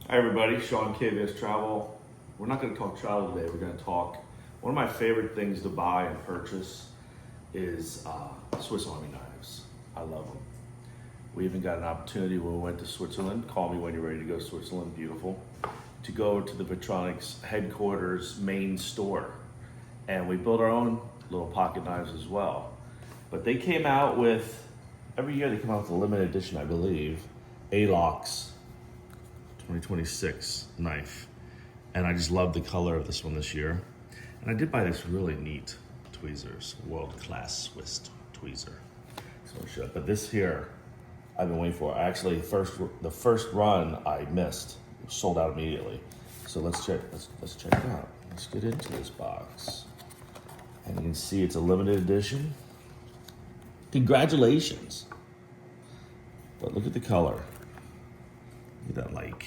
Hi everybody, Sean KVS Travel. We're not going to talk travel today, we're going to talk, one of my favorite things to buy and purchase is Swiss Army knives. I love them. We even got an opportunity when we went to Switzerland, call me when you're ready to go to Switzerland, beautiful, to go to the Victorinox headquarters main store. And we built our own little pocket knives as well. But they came out with, every year they come out with a limited edition, I believe, ALOX 2026 knife. And I just love the color of this one this year. And I did buy this really neat tweezers, world-class Swiss tweezer. So, but this here, I've been waiting for. Actually, the first run I missed, it was sold out immediately. So let's check it out. Let's get into this box. And you can see it's a limited edition. Congratulations. But look at the color. Look at that, like,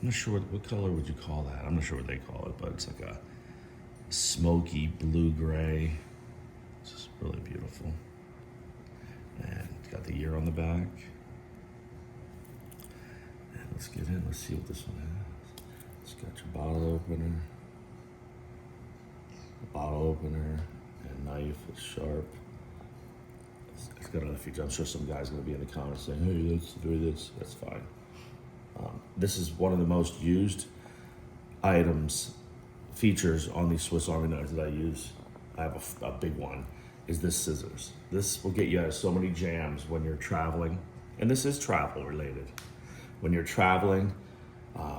I'm not sure what color would you call that. I'm not sure what they call it, but it's like a smoky blue-gray. It's just really beautiful. And it's got the year on the back. And let's get in, let's see what this one has. It's got your bottle opener. A bottle opener and knife is sharp. It's got other features. I'm sure some guy's gonna be in the comments saying, hey, let's do this. That's fine. This is one of the most used features on these Swiss Army knives that I use. I have a big one, is this scissors. This will get you out of so many jams when you're traveling. And this is travel related. When you're traveling,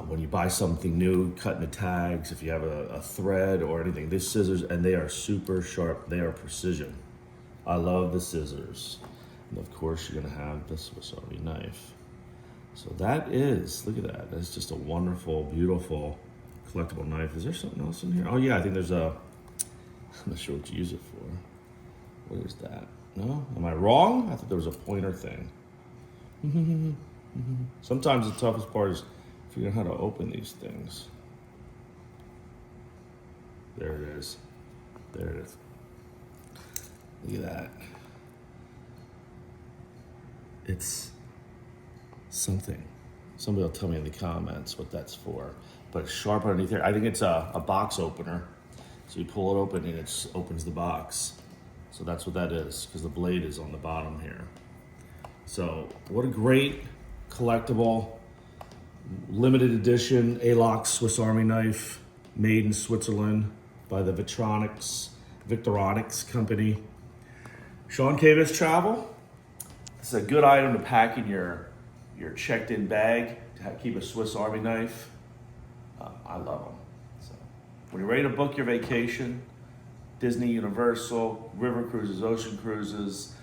when you buy something new, cutting the tags, if you have a thread or anything, these scissors, and they are super sharp, they are precision. I love the scissors. And of course, you're gonna have the Swiss Army knife. So that is, look at that. That's just a wonderful, beautiful collectible knife. Is there something else in here? Oh yeah, I think there's I'm not sure what you use it for. What is that? No? Am I wrong? I thought there was a pointer thing. Sometimes the toughest part is figuring out how to open these things. There it is. There it is. Look at that. It's something. Somebody will tell me in the comments what that's for. But it's sharp underneath here. I think it's a box opener. So you pull it open and it opens the box. So that's what that is, because the blade is on the bottom here. So what a great collectible, limited edition ALOX Swiss Army knife, made in Switzerland by the Victorinox company. Sean KVS Travel. It's a good item to pack in your checked-in bag to keep a Swiss Army knife. I love them. So, when you're ready to book your vacation, Disney, Universal, river cruises, ocean cruises,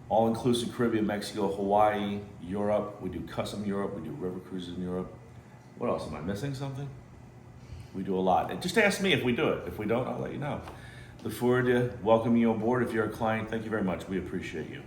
all-inclusive Caribbean, Mexico, Hawaii, Europe. We do custom Europe. We do river cruises in Europe. What else? Am I missing something? We do a lot. And just ask me if we do it. If we don't, I'll let you know. Look forward to welcoming you on board. If you're a client, thank you very much. We appreciate you.